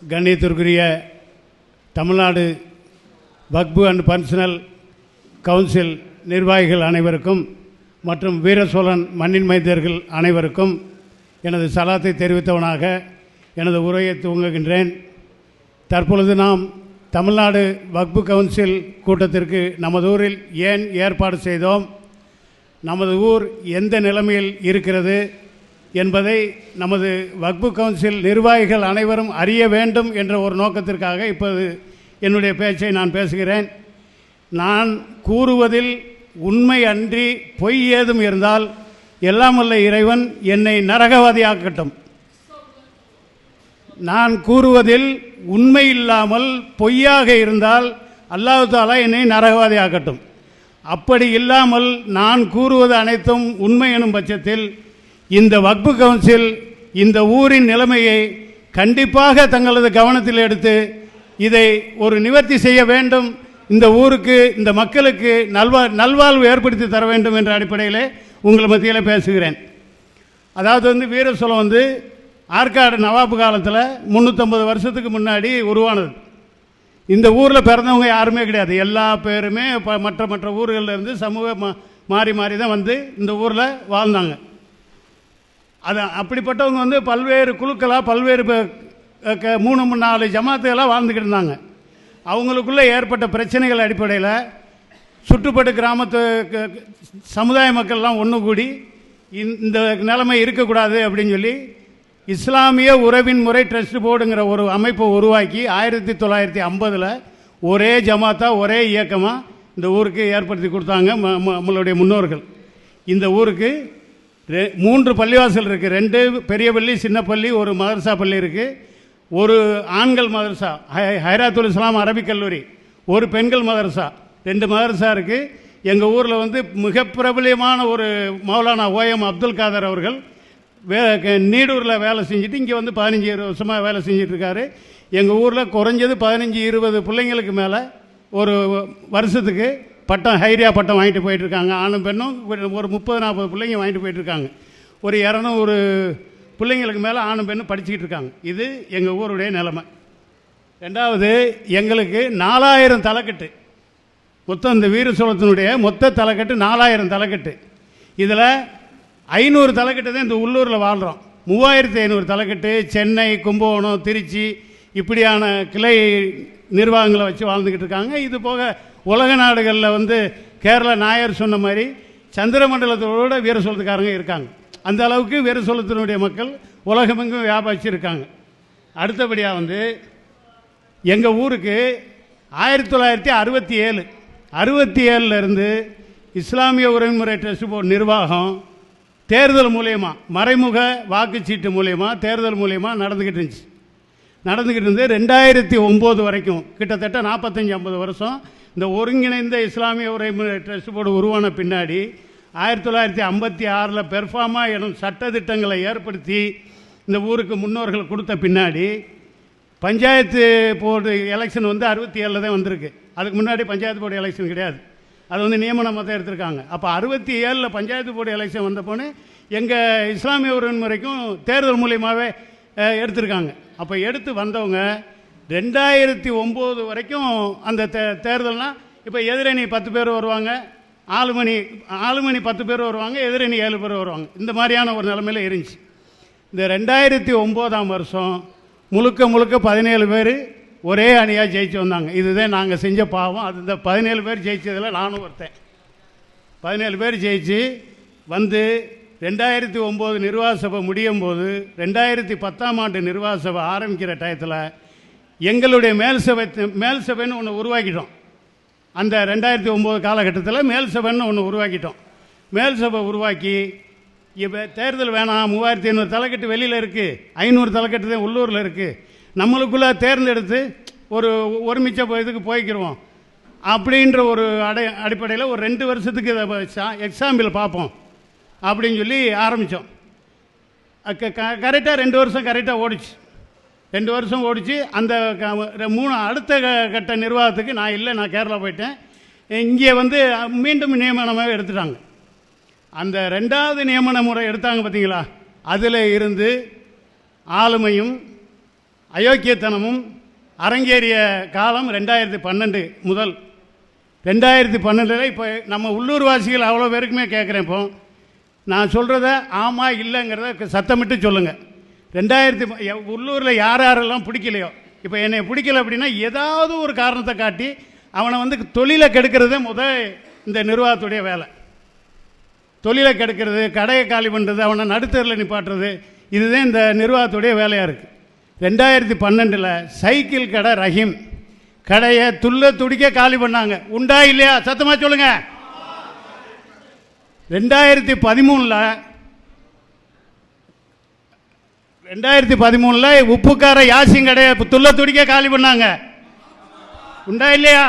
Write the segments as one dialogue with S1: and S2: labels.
S1: கண்ணியத்திற்குரிய தமிழ்நாடு வக்பு and personal council நிர்வாகிகள் அனைவருக்கும் மற்றும் வீரசோழன் மண்ணின் மைந்தர்கள் அனைவருக்கும் எனது சலாத்தை தெரிவித்தவனாக எனது உரையை துவங்குகின்றேன். தற்பொழுது நாம் தமிழ்நாடு வக்பு கவுன்சில் கூட்டத்திற்கு நமது ஊரில் ஏன் ஏற்பாடு செய்தோம், நமது ஊர் எந்த நிலைமையில் இருக்கிறது என்பதை நமது வக்பு கவுன்சில் நிர்வாகிகள் அனைவரும் அறிய வேண்டும் என்ற ஒரு நோக்கத்திற்காக இப்போது என்னுடைய பேச்சை நான் பேசுகிறேன். நான் கூறுவதில் உண்மை அன்றி பொய் ஏதும் இருந்தால் எல்லாம் வல்ல இறைவன் என்னை நரகவாதியாக்கட்டும். நான் கூறுவதில் உண்மை இல்லாமல் பொய்யாக இருந்தால் அல்லாஹ் தஆலா என்னை நரகவாதியாக்கட்டும். அப்படி இல்லாமல் நான் கூறுவது அனைத்தும் உண்மை எனும் பட்சத்தில் இந்த வக்பு கவுன்சில் இந்த ஊரின் நிலைமையை கண்டிப்பாக தங்களது கவனத்தில் எடுத்து இதை ஒரு நிவர்த்தி செய்ய வேண்டும், இந்த ஊருக்கு இந்த மக்களுக்கு நல்வாழ்வு ஏற்படுத்தி தர வேண்டும் என்ற அடிப்படையில் உங்கள் மத்தியில் பேசுகிறேன். அதாவது வீரசோழம் ஆற்காடு நவாபு காலத்தில் 350 வருஷத்துக்கு முன்னாடி உருவானது. இந்த ஊரில் பிறந்தவங்க யாருமே கிடையாது. எல்லா பேருமே மற்ற ஊர்களில் இருந்து சமூக மாறி தான் இந்த ஊரில் வாழ்ந்தாங்க. அது அப்படிப்பட்டவங்க பல்வேறு குழுக்களாக பல்வேறு 3-4 ஜமாத்துகளாக வாழ்ந்துக்கிட்டு இருந்தாங்க. அவங்களுக்குள்ளே ஏற்பட்ட பிரச்சனைகள் அடிப்படையில் சுற்றுப்பட்டு கிராமத்து சமுதாய மக்கள்லாம் ஒன்று கூடி இந்த நிலைமை இருக்கக்கூடாது அப்படின்னு சொல்லி இஸ்லாமிய உறவின் முறை ட்ரஸ்ட் போர்டுங்கிற ஒரு அமைப்பை உருவாக்கி 1950 ஒரே ஜமாத்தாக ஒரே இயக்கமாக இந்த ஊருக்கு ஏற்படுத்தி கொடுத்தாங்க நம்மளுடைய முன்னோர்கள். இந்த ஊருக்கு 3 பள்ளிவாசல் இருக்குது. 2 பெரிய பள்ளி, சின்ன பள்ளி, ஒரு மதரசா பள்ளி இருக்குது. ஒரு ஆண்கள் மதரசா ஹைராத்துல் இஸ்லாம் அரபிக் கல்லூரி, ஒரு பெண்கள் மதரசா, 2 மதரசா இருக்குது. எங்கள் ஊரில் மிக பிரபலியமான ஒரு மௌலானா OM அப்துல் காதர் அவர்கள் நீடூரில் வேலை செஞ்சுட்டு இங்கே 15 வருஷமாக வேலை செஞ்சிட்ருக்காரு. எங்கள் ஊரில் குறைஞ்சது 15-20 பிள்ளைங்களுக்கு மேலே ஒரு வருஷத்துக்கு பட்டம், ஹைரியா பட்டம் வாங்கிட்டு போயிட்டுருக்காங்க. ஆணும் பெண்ணும் ஒரு 30-40 பிள்ளைங்க வாங்கிட்டு போயிட்டுருக்காங்க. ஒரு 200 பிள்ளைங்களுக்கு மேலே ஆணும் பெண்ணும் படிச்சுக்கிட்டு இருக்காங்க. இது எங்கள் ஊருடைய நிலைமை. ரெண்டாவது, எங்களுக்கு 4000 தலைக்கட்டு மொத்தம், இந்த வீரசோழத்தினுடைய மொத்த தலைக்கட்டு 4000 தலைக்கட்டு. இதில் 500 தலைக்கட்டு தான் இந்த உள்ளூரில் வாழ்கிறோம். 3500 தலைக்கட்டு சென்னை, கும்பகோணம், திருச்சி இப்படியான கிளை நிர்வாகங்களை வச்சு வாழ்ந்துக்கிட்டு இருக்காங்க. இது போக உலக நாடுகளில் கேரளா நாயர் சொன்ன மாதிரி சந்திரமண்டலத்தோட வீரசோழத்துக்காரங்க இருக்காங்க. அந்த அளவுக்கு வீரசோழத்தினுடைய மக்கள் உலகமெங்கும் வியாபாரிச்சிருக்காங்க. அடுத்தபடியாக எங்கள் ஊருக்கு 1967 இஸ்லாமிய உறவுமுறை ட்ரஸ்ட் போர்டு நிர்வாகம் தேர்தல் மூலயமா, மறைமுக வாக்குச்சீட்டு மூலயமா, தேர்தல் மூலயமா நடந்துக்கிட்டு இருந்து 2009 வரைக்கும் கிட்டத்தட்ட 45-50 வருஷம் இந்த ஒருங்கிணைந்த இஸ்லாமிய உறவுமுறை ட்ரஸ்ட் போர்டு உருவான பின்னாடி 1956 பெர்ஃபார்மா எனும் சட்டத்திட்டங்களை ஏற்படுத்தி இந்த ஊருக்கு முன்னோர்கள் கொடுத்த பின்னாடி பஞ்சாயத்து போர்டு எலெக்ஷன் 67 தான் வந்திருக்கு. அதுக்கு முன்னாடி பஞ்சாயத்து போர்டு எலெக்ஷன் கிடையாது. அது நியமனமாக தான் எடுத்திருக்காங்க. அப்போ 67 பஞ்சாயத்து போர்டு எலெக்ஷன் வந்தப்போன்னு எங்கள் இஸ்லாமிய உறவுமுறைக்கும் தேர்தல் மூலியமாகவே எடுத்திருக்காங்க. அப்போ எடுத்து வந்தவங்க 2009 வரைக்கும் அந்த தேர்தல்னால் இப்போ எதிரணி 10 பேர் வருவாங்க, ஆளுமணி 10 பேர் வருவாங்க, எதிரணி 7 பேர் வருவாங்க. இந்த மாதிரியான ஒரு நிலைமையில் இருந்துச்சு. இந்த 2009ஆம் வருஷம் முழுக்க 17 பேர் ஒரே அணியாக ஜெயிச்சு வந்தாங்க. இதுதான் நாங்கள் செஞ்ச பாவம். அது இந்த 17 பேர் ஜெயிச்சதில் நானும் ஒருத்தன். 17 பேர் ஜெயிச்சு 2009 நிர்வாக சபை முடியும் போது 2010ஆம் ஆண்டு நிர்வாக சபை ஆரம்பிக்கிற டயத்தில் எங்களுடைய மேல் சபைன்னு ஒன்று உருவாக்கிட்டோம். அந்த 2009 காலகட்டத்தில் மேல் சபைன்னு ஒன்று உருவாக்கிட்டோம். மேல் சபை உருவாக்கி இப்போ தேர்தல் வேணாம், 3500 தலைக்கட்டு வெளியில் இருக்குது, 500 தலைக்கட்டு தான் உள்ளூரில் இருக்குது, நம்மளுக்குள்ளே தேர்ந்தெடுத்து ஒருமிச்ச இதுக்கு போய்க்கிடுவோம் அப்படின்ற ஒரு அடிப்படையில் ஒரு 2 வருஷத்துக்கு இதை எக்ஸாம்பிள் பார்ப்போம் அப்படின்னு சொல்லி ஆரம்பித்தோம். கரெக்டாக 2 வருஷம் கரெக்டாக ஓடிச்சு. 2 வருஷம் ஓடிச்சு. அந்த அடுத்த கட்ட நிர்வாகத்துக்கு நான் இல்லை, நான் கேரளா போயிட்டேன். இங்கே மீண்டும் நியமனமாக எடுத்துட்டாங்க. அந்த 2வது நியமன முறை எடுத்தாங்க பார்த்தீங்களா, அதில் இருந்து ஆளுமையும் அயோக்கியத்தனமும் அரங்கேறிய காலம் 2012 முதல். 2012 இப்போ நம்ம உள்ளூர்வாசிகள் அவ்வளோ பேருக்குமே கேட்குறேன். இப்போ நான் சொல்கிறத ஆமாம் இல்லைங்கிறத சத்தமிட்டு சொல்லுங்கள். உள்ளூரில் யாரெல்லாம் பிடிக்கலையோ, இப்போ என்னை பிடிக்கல அப்படின்னா ஏதாவது ஒரு காரணத்தை காட்டி அவனை வந்து தொழிலை கெடுக்கிறதே இந்த நிர்வாகத்துடைய வேலை. தொழிலை கெடுக்கிறது, கடையை காலி பண்ணுறது, அவனை நடுத்தரில் நிப்பாட்டுறது, இதுதான் இந்த நிர்வாகத்துடைய வேலையாக இருக்குது. 2012 சைக்கிள் கடை ரஹீம் கடையை துடிக்க காலி பண்ணாங்க. உண்டா இல்லையா? சத்தமாக சொல்லுங்க. 2013 உப்புக்கார யாசின் கடையை துடிக்க காலி பண்ணாங்க. உண்டா இல்லையா?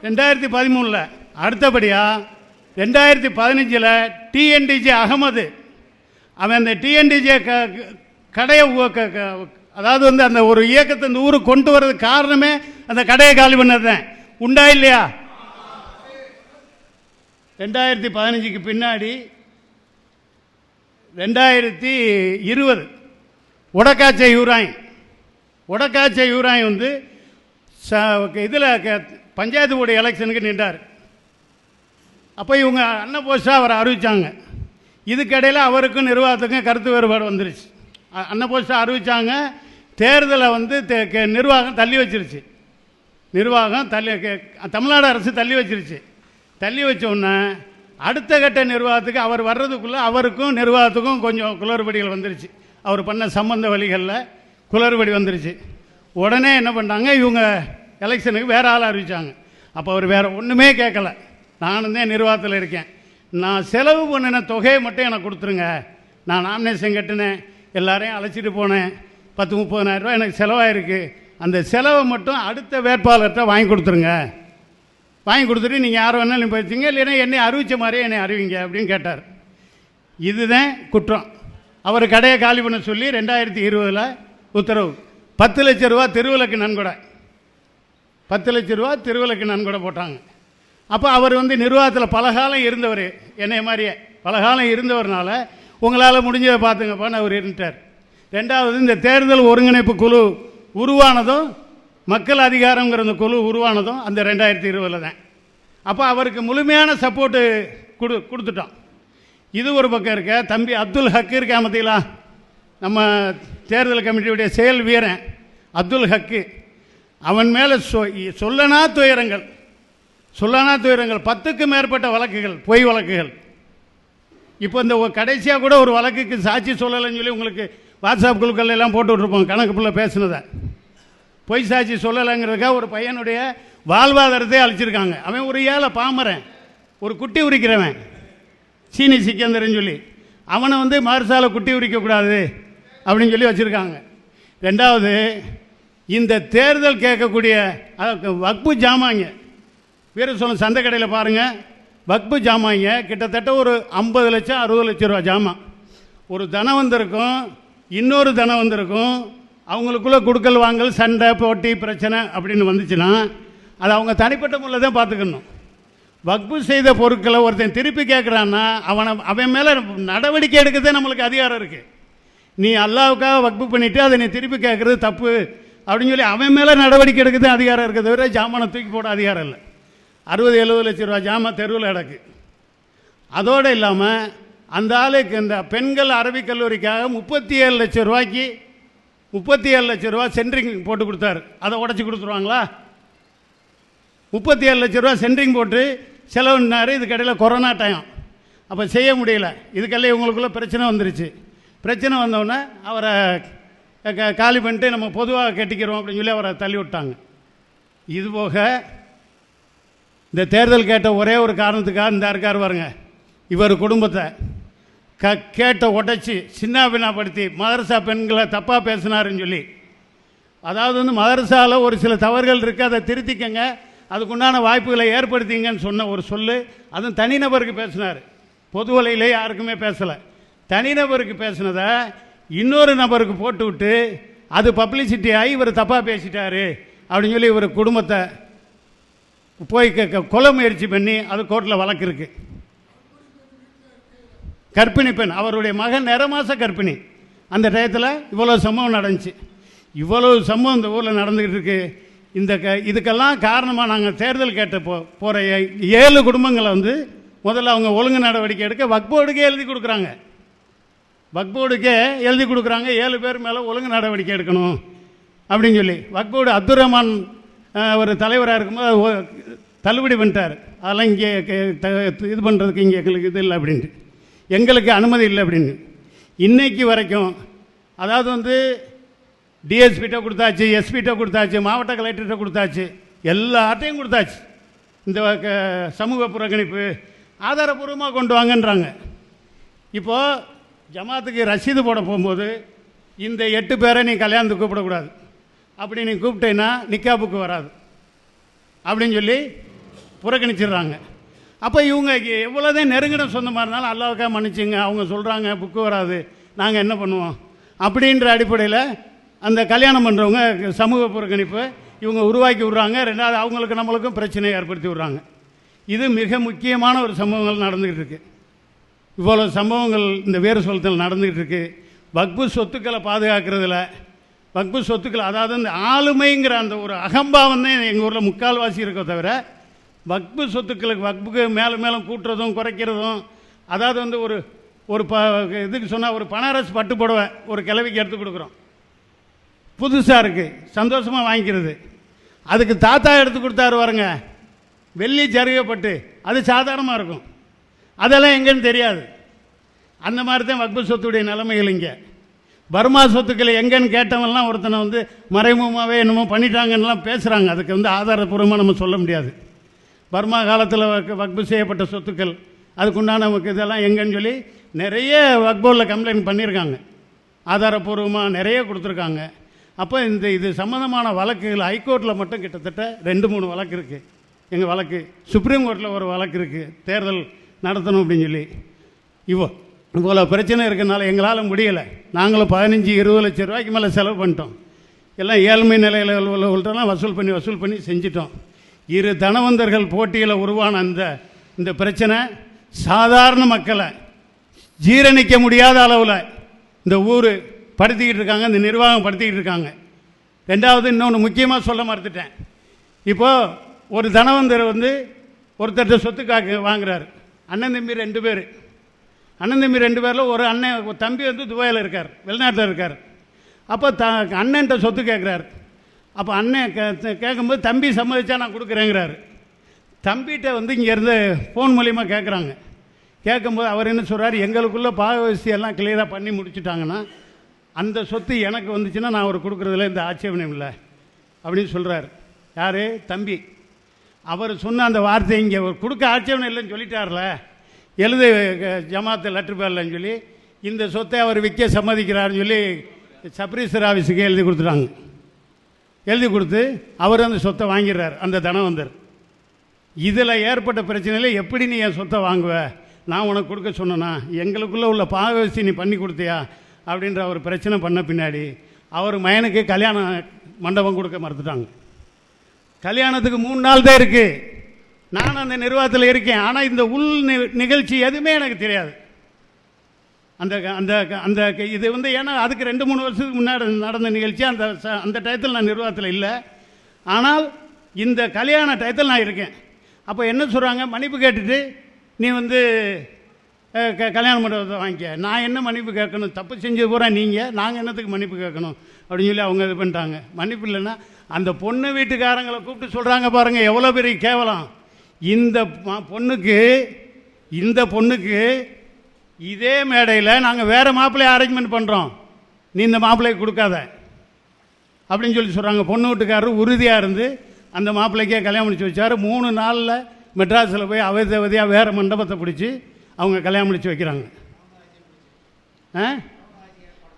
S1: 2013. அடுத்தபடியா 2015 டிஎன்டிஜே அகமது அவன் அந்த டிஎன்டிஜே கடையை அதாவது வந்து அந்த ஒரு இயக்கத்தை இந்த ஊருக்கு கொண்டு வர்றதுக்கு காரணமே அந்த கடையை காலி பண்ணது தான். உண்டா இல்லையா? 2015 பின்னாடி 2020 உடக்காச்சை யூராய் வந்து இதில் பஞ்சாயத்து போர்டு எலெக்ஷனுக்கு நின்றார். அப்போ இவங்க அன்னபோஸ்டாக அவரை அறிவித்தாங்க. இதுக்கிடையில் அவருக்கும் நிர்வாகத்துக்கும் கருத்து வேறுபாடு வந்துருச்சு. அன்னபோஸ்டாக அறிவித்தாங்க. தேர்தலை வந்து நிர்வாகம் தள்ளி வச்சிருச்சு. தமிழ்நாடு அரசு தள்ளி வச்சிருச்சு. தள்ளி வச்சோன்னே அடுத்த கட்ட நிர்வாகத்துக்கு அவர் வர்றதுக்குள்ளே அவருக்கும் நிர்வாகத்துக்கும் கொஞ்சம் குளறுபடிகள் வந்துருச்சு. அவர் பண்ண சம்பந்த வழிகளில் குளறுபடி வந்துருச்சு. உடனே என்ன பண்ணாங்க, இவங்க எலெக்ஷனுக்கு வேறு ஆள் அறிவித்தாங்க. அப்போ அவர் வேறு ஒன்றுமே கேட்கல. நானும் தான் நிர்வாகத்தில் இருக்கேன், நான் செலவு பண்ணின தொகையை மட்டும் எனக்கு கொடுத்துருங்க, நான் நாமினேஷன் கட்டினேன், எல்லாரையும் அழைச்சிட்டு போனேன், 10-30,000 ரூபா எனக்கு செலவாயிருக்கு, அந்த செலவை மட்டும் அடுத்த வேட்பாளர்கிட்ட வாங்கி கொடுத்துருங்க, வாங்கி கொடுத்துட்டு நீங்கள் யார் வேணாலும் போயிடுச்சிங்க, இல்லைன்னா என்னை அறிவித்த மாதிரியே என்னை அறிவிங்க அப்படின்னு கேட்டார். இதுதான் குற்றம். அவர் கடையை காலி பண்ண சொல்லி 2020 உத்தரவு. 10 லட்ச ரூபா திருவிலக்கு நன்கொடை, 10 லட்ச ரூபா திருவிலக்கு நன்கொடை போட்டாங்க. அப்போ அவர் வந்து நிர்வாகத்தில் பலகாலம் இருந்தவர், என்னை மாதிரியே பலகாலம் இருந்தவர்னால உங்களால் முடிஞ்சதை பார்த்துங்கப்பான்னு அவர் இருந்துட்டார். ரெண்டாவது, இந்த தேர்தல் ஒருங்கிணைப்பு குழு உருவானதும், மக்கள் அதிகாரங்கிற அந்த குழு உருவானதும் அந்த 2020 தான். அப்போ அவருக்கு முழுமையான சப்போர்ட்டு கொடுத்துட்டோம். இது ஒரு பக்கம் இருக்க. தம்பி அப்துல் ஹக்கு இருக்கா மத்தியிலா, நம்ம தேர்தல் கமிட்டியுடைய செயல் வீரன் அப்துல் ஹக்கு, அவன் மேலே சொல்லனா துயரங்கள் 10க்கும் மேற்பட்ட வழக்குகள், பொய் வழக்குகள். இப்போ இந்த கடைசியாக கூட ஒரு வழக்குக்கு சாட்சி சொல்லலைன்னு சொல்லி உங்களுக்கு வாட்ஸ்அப் குழுக்கள் எல்லாம் போட்டு விட்ருப்போம், கணக்கு புள்ள பேசுனதை. பொய் சாட்சி சொல்லலைங்கிறதுக்காக ஒரு பையனுடைய வாழ்வாதாரத்தை அழிச்சிருக்காங்க. அவன் ஒரு ஏழை பாமரன், ஒரு குட்டி உரிக்கிறவன், சீனி சிக்கந்தர்னு சொல்லி அவனை வந்து மதரசால குட்டி உரிக்கக்கூடாது அப்படின்னு சொல்லி வச்சுருக்காங்க. ரெண்டாவது, இந்த தேர்தல் கேட்கக்கூடிய வக்பு ஜாமாங்க, வீர சொல்ல சந்தை கடையில் பாருங்கள், வக்பு ஜாமாங்க கிட்டத்தட்ட ஒரு 50 லட்சம் 60 லட்சம் ரூபா ஜாமான். ஒரு தனவந்தருக்கும் இன்னொரு தனவந்தருக்கும் அவங்களுக்குள்ளே கொடுக்கல் வாங்கல், சண்டை, போட்டி, பிரச்சனை அப்படின்னு வந்துச்சுன்னா அது அவங்க தனிப்பட்ட முறையில் தான் பார்த்துக்கணும். வக்பு செய்த பொருட்களை ஒருத்தன் திருப்பி கேட்குறான்னா அவன் மேலே நடவடிக்கை எடுக்கிறதே நம்மளுக்கு அதிகாரம் இருக்குது. நீ அல்லாவுக்காக வக்பு பண்ணிவிட்டு அதை நீ திருப்பி கேட்குறது தப்பு அப்படின்னு சொல்லி அவன் மேலே நடவடிக்கை எடுக்கிறது அதிகாரம் இருக்கிறத விட ஜாமானை தூக்கி போட அதிகாரம் இல்லை. 60-70 லட்சம் ரூபா ஜாமான் தெருவில் கிடக்கு. அதோடு இல்லாமல் அந்த ஆளுக்கு இந்த பெண்கள் அரபிக் கல்லூரிக்காக 37 லட்சம் ரூபாய்க்கு 37 லட்சம் ரூபா சென்ட்ரிங் போட்டு கொடுத்தாரு. அதை உடச்சி கொடுத்துருவாங்களா? 37 லட்ச ரூபா சென்ட்ரிங் போட்டு செலவுனாரு. இது கடையில் கொரோனா டைம், அப்போ செய்ய முடியல. இதுக்கெல்லாம் இவங்களுக்குள்ள பிரச்சனை வந்துருச்சு. பிரச்சனை வந்தோடனே அவரை காலி பண்ணிட்டு நம்ம பொதுவாக கட்டிக்கிறோம் அப்படின்னு சொல்லி அவரை தள்ளி விட்டாங்க. இதுபோக இந்த தேர்தல் கேட்ட ஒரே ஒரு காரணத்துக்காக இந்த இருக்கார் பாருங்க, இவர் குடும்பத்தை கேட்ட உடைச்சி சின்ன பின்னாப்படுத்தி மதரசா பெண்களை தப்பாக பேசினாருன்னு சொல்லி, அதாவது வந்து மதரசாவில் ஒரு சில தவறுகள் இருக்குது, அதை திருத்திக்கங்க, அதுக்குண்டான வாய்ப்புகளை ஏற்படுத்திங்கன்னு சொன்ன ஒரு சொல்லு. அதுவும் தனிநபருக்கு பேசினார், பொது வழியிலே யாருக்குமே பேசலை. தனிநபருக்கு பேசினதை இன்னொரு நபருக்கு போட்டு விட்டு அது பப்ளிசிட்டி ஆகி இவர் தப்பாக பேசிட்டாரு அப்படின்னு சொல்லி இவர் குடும்பத்தை போய் கொலை முயற்சி பண்ணி அது கோர்ட்டில் வழக்கு இருக்குது. கர்ப்பிணி பெண், அவருடைய மகன் 9 மாத கர்ப்பிணி. அந்த டயத்தில் இவ்வளோ சம்பவம் நடந்துச்சு. இவ்வளவு சம்பவம் இந்த ஊரில் நடந்துக்கிட்டு இருக்கு. இதுக்கெல்லாம் காரணமாக நாங்கள் தேர்தல் கேட்ட போகிற 7 குடும்பங்களை வந்து முதல்ல அவங்க ஒழுங்கு நடவடிக்கை எடுக்க வக்போர்டுக்கே எழுதி கொடுக்குறாங்க. வக்போர்டுக்கே எழுதி கொடுக்குறாங்க 7 பேர் மேலே ஒழுங்கு நடவடிக்கை எடுக்கணும் அப்படின்னு சொல்லி. வக்போர்டு அப்துல் ரஹ்மான் ஒரு தலைவராக இருக்கும்போது தள்ளுபடி பண்ணிட்டார். அதெல்லாம் இங்கே இது பண்ணுறதுக்கு இங்கே எங்களுக்கு இது இல்லை அப்படின்ட்டு, எங்களுக்கு அனுமதி இல்லை அப்படின்னு. இன்றைக்கு வரைக்கும் அதாவது வந்து டிஎஸ்பிகிட்ட கொடுத்தாச்சு, எஸ்பிகிட்ட கொடுத்தாச்சு, மாவட்ட கலெக்டர்கிட்ட கொடுத்தாச்சு, எல்லார்ட்டையும் கொடுத்தாச்சு. இந்த சமூக புறக்கணிப்பு ஆதாரபூர்வமாக கொண்டு வாங்கன்றாங்க. இப்போது ஜமாத்துக்கு ரசீது போட போகும்போது இந்த 8 பேரை நீ கல்யாணத்துக்கு கூப்பிடக்கூடாது, அப்படி நீ கூப்பிட்டேன்னா நிக்காப்புக்கு வராது அப்படின்னு சொல்லி புறக்கணிச்சிடுறாங்க. அப்போ இவங்க எவ்வளோதான் நெருங்கின சொந்தமாக இருந்தாலும் அல்லாவுக்காக மன்னிச்சுங்க, அவங்க சொல்கிறாங்க புக்கு வராது, நாங்கள் என்ன பண்ணுவோம் அப்படின்ற அடிப்படையில் அந்த கல்யாணம் பண்ணுறவங்க சமூக புறக்கணிப்பு இவங்க உருவாக்கி விட்றாங்க. ரெண்டாவது அவங்களுக்கு நம்மளுக்கும் பிரச்சனையை ஏற்படுத்தி விட்றாங்க. இது மிக முக்கியமான ஒரு சம்பவங்கள் நடந்துக்கிட்டு இருக்குது. இவ்வளோ சம்பவங்கள் இந்த வேறு சொல்லத்தில் நடந்துக்கிட்டு இருக்குது. வக்பு சொத்துக்களை பாதுகாக்கிறதுல, வக்பு சொத்துக்கள் அதாவது இந்த ஆளுமைங்கிற அந்த ஒரு அகம்பாவம் தான் எங்கள் ஊரில் முக்கால்வாசி இருக்க தவிர, வக்பு சொத்துக்களுக்கு வக்புக்கு மேலும் மேலும் கூட்டுறதும் குறைக்கிறதும், அதாவது வந்து ஒரு இதுக்கு சொன்னால் ஒரு பனாரஸ் பட்டு புடவை ஒரு கிழவிக்கு எடுத்து கொடுக்குறோம், புதுசாக இருக்குது, சந்தோஷமாக வாங்கிக்கிறது. அதுக்கு தாத்தா எடுத்து கொடுத்தாரு பாருங்க, வெள்ளி ஜருகப்பட்டு, அது சாதாரணமாக இருக்கும், அதெல்லாம் எங்கன்னு தெரியாது. அந்த மாதிரி தான் வக்பு சொத்துடைய நிலைமைகள். இங்கே பர்மா சொத்துக்களை எங்கன்னு கேட்டவங்கலாம் ஒருத்தனை வந்து மறைமுகமாகவே என்னமோ பண்ணிட்டாங்கன்னெலாம் பேசுகிறாங்க. அதுக்கு வந்து ஆதாரப்பூர்வமாக நம்ம சொல்ல முடியாது. பர்மா காலத்தில் வக்பு செய்யப்பட்ட சொத்துக்கள் அதுக்குண்டான நமக்கு இதெல்லாம் எங்கன்னு சொல்லி நிறைய வக்போர்டில் கம்ப்ளைண்ட் பண்ணியிருக்காங்க, ஆதாரப்பூர்வமாக நிறைய கொடுத்துருக்காங்க. அப்போ இது சம்மந்தமான வழக்குகள் ஹைகோர்ட்டில் மட்டும் கிட்டத்தட்ட 2-3 வழக்கு இருக்குது. எங்கள் வழக்கு சுப்ரீம் கோர்ட்டில் ஒரு வழக்கு இருக்குது, தேர்தல் நடத்தணும் அப்படின்னு சொல்லி. இவ்வளோ பிரச்சனை இருக்கிறனால எங்களால் முடியலை. நாங்களும் 15-20 லட்சம் ரூபாய்க்கு மேலே செலவு பண்ணிட்டோம். எல்லாம் ஏழ்மை நிலையில் உள்ளவர்கள்ட்டெல்லாம் வசூல் பண்ணி செஞ்சிட்டோம். 2 தனவந்தர்கள் போட்டியில் உருவான இந்த பிரச்சனை சாதாரண மக்களை ஜீரணிக்க முடியாத அளவில் இந்த ஊர் படுத்திக்கிட்டு இருக்காங்க, இந்த நிர்வாகம் படுத்திக்கிட்டு இருக்காங்க. ரெண்டாவது இன்னொன்று முக்கியமாக சொல்ல மறுத்துட்டேன். இப்போது ஒரு தனவந்தர் வந்து ஒருத்தர்கிட்ட சொத்து வாங்குறாரு. அண்ணன் தம்பி 2 பேர். அண்ணன் தம்பி 2 பேரில் ஒரு தம்பி வந்து துபாயில் இருக்கார், வெளிநாட்டில் இருக்கார். அப்போ அண்ணன்ட்ட சொத்து கேட்குறாரு. அப்போ அண்ணன் கேட்கும்போது தம்பி சம்மதிச்சா நான் கொடுக்குறேங்கிறாரு. தம்பிகிட்ட வந்து இங்கேருந்து ஃபோன் மூலியமாக கேட்குறாங்க. கேட்கும்போது அவர் என்ன சொல்கிறார், எங்களுக்குள்ளே பாகவசியெல்லாம் கிளியராக பண்ணி முடிச்சுட்டாங்கன்னா அந்த சொத்து எனக்கு வந்துச்சுன்னா நான் அவர் கொடுக்குறதுல இந்த ஆட்சேபனையும் இல்லை அப்படின்னு சொல்கிறார். யார்? தம்பி. அவர் சொன்ன அந்த வார்த்தை இங்கே கொடுக்க ஆட்சேபனை இல்லைன்னு சொல்லிட்டார்ல, எழுது ஜமாத்து லெட்ரு பேர்லன்னு சொல்லி இந்த சொத்தை அவர் விற்க சம்மதிக்கிறாருன்னு சொல்லி சப்ரீசர் ஆஃபீஸுக்கு எழுதி கொடுத்துட்டாங்க. எழுதி கொடுத்து அவர் அந்த சொத்தை வாங்கிடுறார் அந்த தனவந்தர். இதில் ஏற்பட்ட பிரச்சனையில் எப்படி நீ என் சொத்தை வாங்குவ, நான் உனக்கு கொடுக்க சொன்னேன்னா, எங்களுக்குள்ளே உள்ள பாகவசி நீ பண்ணி கொடுத்தியா அப்படின்ற ஒரு பிரச்சனை பண்ண பின்னாடி அவர் மயனுக்கு கல்யாண மண்டபம் கொடுக்க மறுத்துட்டாங்க. கல்யாணத்துக்கு 3 நாள் தான் இருக்குது. நான் அந்த நிர்வாகத்தில் இருக்கேன். ஆனால் இந்த உள் நிகழ்ச்சி எதுவுமே எனக்கு தெரியாது. அந்த அந்த அந்த இது வந்து ஏன்னா அதுக்கு 2-3 வருஷத்துக்கு முன்னாடி நடந்த நிகழ்ச்சி. அந்த டயத்தில் நான் நிர்வாகத்தில் இல்லை. ஆனால் இந்த கல்யாண டயத்தில் நான் இருக்கேன். அப்போ என்ன சொல்கிறாங்க, மன்னிப்பு கேட்டுட்டு நீ வந்து கல்யாண மண்டபத்தை வாங்கிக்க. நான் என்ன மன்னிப்பு கேட்கணும், தப்பு செஞ்சு போகிறேன் நீங்கள், நாங்கள் என்னத்துக்கு மன்னிப்பு கேட்கணும் அப்படின்னு சொல்லி அவங்க இது பண்ணிட்டாங்க. மன்னிப்பு இல்லைன்னா அந்த பொண்ணு வீட்டுக்காரங்களை கூப்பிட்டு சொல்கிறாங்க பாருங்கள், எவ்வளோ பெரிய கேவலம். இந்த பொண்ணுக்கு இதே மேடையில் நாங்கள் வேறு மாப்பிள்ளையை அரேஞ்ச்மெண்ட் பண்ணுறோம், நீ இந்த மாப்பிள்ளைக்கு கொடுக்காத அப்படின்னு சொல்லி சொல்கிறாங்க. பொண்ணு வீட்டுக்காரர் உறுதியாக இருந்து அந்த மாப்பிள்ளைக்கே கல்யாணம் முடிச்சு வச்சார். 3 நாளில் மெட்ராஸில் போய் அவதியாக வேறு மண்டபத்தை பிடிச்சி அவங்க கல்யாணம் முடிச்சு வைக்கிறாங்க.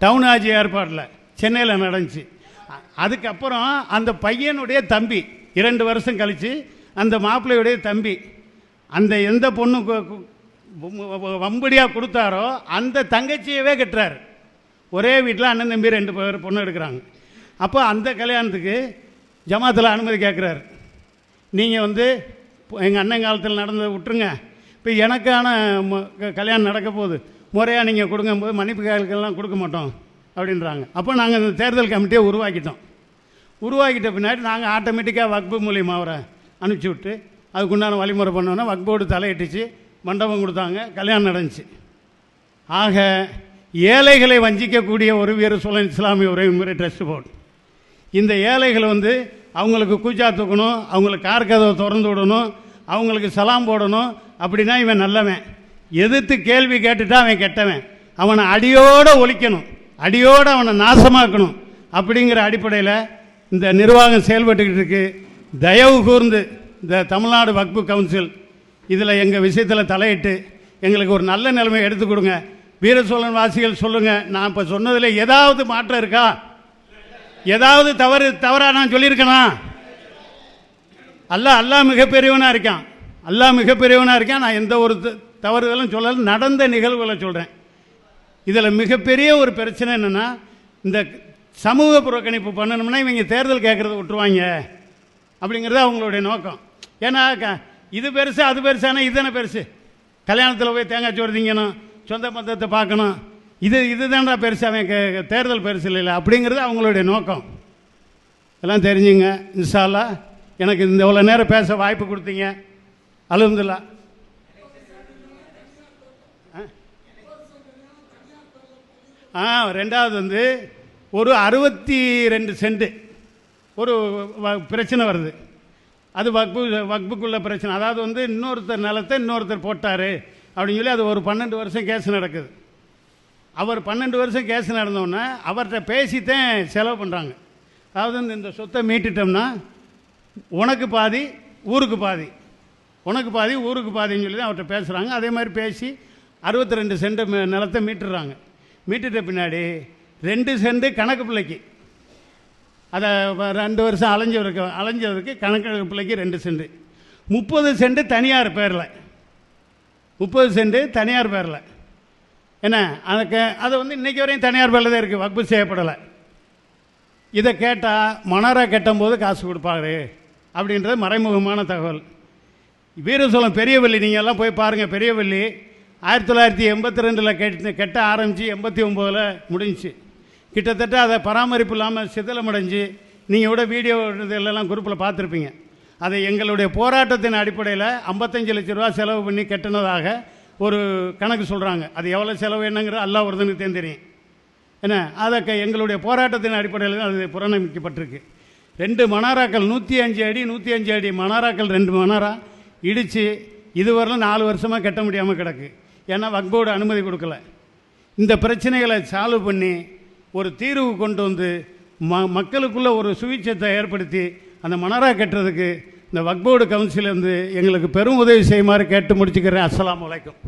S1: டவுன் ஆட்சி ஏற்பாடில் சென்னையில் நடந்துச்சு. அதுக்கப்புறம் அந்த பையனுடைய தம்பி 2 வருஷம் கழித்து அந்த மாப்பிள்ளையுடைய தம்பி அந்த எந்த பொண்ணு வம்படியாக கொடுத்தாரோ அந்த தங்கச்சியவே கட்டுறார். ஒரே வீட்டில் அண்ணன் தம்பி 2 பேர் பொண்ணு எடுக்கிறாங்க. அப்போ அந்த கல்யாணத்துக்கு ஜமாத்தில் அனுமதி கேட்குறாரு. நீங்கள் வந்து எங்கள் அண்ணன் காலத்தில் நடந்ததை விட்டுருங்க, இப்போ எனக்கான கல்யாணம் நடக்க போகுது, முறையாக நீங்கள் கொடுக்கும்போது மன்னிப்பு கேட்கலாம் கொடுக்க மாட்டோம் அப்படின்றாங்க. அப்போ நாங்கள் இந்த தேர்தல் கமிட்டியை உருவாக்கிட்ட பின்னாடி நாங்கள் ஆட்டோமேட்டிக்காக வக்பு மூலியமாக அவரை அனுப்பிச்சி விட்டு அதுக்குண்டான வழிமுறை பண்ணோன்னா வக்போர்டு தலையிட்டுச்சு, மண்டபம் கொடுத்தாங்க, கல்யாணம் நடந்துச்சு. ஆக ஏழைகளை வஞ்சிக்கக்கூடிய ஒரு வீரசோழன் இஸ்லாமிய உறவுமுறை ட்ரஸ்ட் போர்டு. இந்த ஏழைகள் அவங்களுக்கு கூச்சா தூக்கணும், அவங்களுக்கு கார் கதவை திறந்து விடணும், அவங்களுக்கு சலாம் போடணும். அப்படின்னா இவன் நல்லவன், எதிர்த்து கேள்வி கேட்டுட்டா அவன் கெட்டவன், அவனை அடியோடு ஒழிக்கணும், அடியோடு அவனை நாசமாக்கணும். அப்படிங்கிற அடிப்படையில் இந்த நிர்வாகம் செயல்பட்டுக்கிட்டு இருக்கு. தயவு கூர்ந்து இந்த தமிழ்நாடு வக்பு கவுன்சில் இதில் எங்கள் விஷயத்தில் தலையிட்டு எங்களுக்கு ஒரு நல்ல நிலைமை எடுத்து கொடுங்க. வீரசோழன் வாசிகள் சொல்லுங்கள், நான் இப்போ சொன்னதில் ஏதாவது மாற்றம் இருக்கா? ஏதாவது தவறாக நான் சொல்லியிருக்கேனா? அல்லாஹ் மிகப்பெரியவனாக இருக்கான், மிகப்பெரியவனாக இருக்கான். நான் எந்த ஒரு தவறுதலும் சொல்லலை, நடந்த நிகழ்வுகளை சொல்கிறேன். இதில் மிகப்பெரிய ஒரு பிரச்சனை என்னென்னா, இந்த சமூக புறக்கணிப்பு பண்ணணும்னா இவங்க தேர்தல் கேட்குறத விட்டுருவாங்க அப்படிங்கிறது அவங்களுடைய நோக்கம். ஏன்னா இது பெருசு அது பெருசானா இதுதானே பெருசு. கல்யாணத்தில் போய் தேங்காய் சோறு திங்கணும், சொந்த பந்தத்தை பார்க்கணும், இதுதான்டா பெருசு, அவன் தேர்தல் பெருசு இல்லை அப்படிங்கிறது அவங்களுடைய நோக்கம். எல்லாம் தெரிஞ்சுங்க. இன்ஷா அல்லாஹ் எனக்கு இந்த இவ்வளோ நேரம் பேச வாய்ப்பு கொடுத்தீங்க, அல்ஹம்துலில்லாஹ். ரெண்டாவது ஒரு 62 சென்ட் ஒரு பிரச்சனை வருது. அது வக்புக்குள்ள பிரச்சனை. அதாவது இன்னொருத்தர் நிலத்தை இன்னொருத்தர் போட்டார் அப்படின்னு சொல்லி அது ஒரு 12 வருஷம் கேஸ் நடக்குது. அவர் 12 வருஷம் கேஸ் நடந்தோன்னே அவர்கிட்ட பேசித்தான் செலவு பண்ணுறாங்க. அதாவது இந்த சொத்தை மீட்டுட்டோம்னா உனக்கு பாதி ஊருக்கு பாதி, உனக்கு பாதி ஊருக்கு பாதின்னு சொல்லி தான் அவர்கிட்ட பேசுகிறாங்க. அதே மாதிரி பேசி 62 சென்ட் நிலத்தை மீட்டுடுறாங்க. மீட்டுட்ட பின்னாடி 2 சென்ட் கணக்கு பிள்ளைக்கு, அதை 2 வருஷம் அலைஞ்சவருக்கு கணக்கு பிள்ளைக்கு 2 சென்ட், 30 சென்ட் தனியார் பேரில், 30 சென்ட் தனியார் பேரில். என்ன அதுக்கு அது இன்றைக்கி வரையும் தனியார் பேரில் தான் இருக்குது, வக்பு செய்யப்படலை. இதை கேட்டால் மணரா கட்டும்போது காசு கொடுப்பாரு அப்படின்றது மறைமுகமான தகவல். வீரசோழம் பெரியவள்ளி நீங்கள் எல்லாம் போய் பாருங்கள். பெரியவள்ளி 1982 கெட்ட ஆரம்பித்து 89 முடிஞ்சிச்சு. கிட்டத்தட்ட அதை பராமரிப்பு இல்லாமல் சிதிலமடைஞ்சு நீங்கள் விட வீடியோ இதெல்லாம் குரூப்பில் பார்த்துருப்பீங்க. அதை எங்களுடைய போராட்டத்தின் அடிப்படையில் 55 லட்ச ரூபா செலவு பண்ணி கட்டினதாக ஒரு கணக்கு சொல்கிறாங்க. அது எவ்வளோ செலவு என்னங்கிற அல்லாஹ் ஒருத்தனுக்கு தெரியும். என்ன அதை எங்களுடைய போராட்டத்தின் அடிப்படையில் தான் அது புறநமைக்கப்பட்டிருக்கு. 2 மணாராக்கள் 105 அடி மணாராக்கள் 2 மணாரா இடித்து இதுவரையிலும் 4 வருஷமாக கட்ட முடியாமல் கிடக்கு. ஏன்னா வக்போர்டு அனுமதி கொடுக்கல. இந்த பிரச்சனைகளை சால்வ் பண்ணி ஒரு தீர்வு கொண்டு மக்களுக்குள்ள ஒரு சுவிட்சத்தை ஏற்படுத்தி அந்த மணரா கட்டுறதுக்கு இந்த வக்போர்டு கவுன்சில் எங்களுக்கு பெரும் உதவி செய்யுமாறு கேட்டு முடிச்சுக்கிறேன். அஸ்ஸலாமு அலைக்கும்.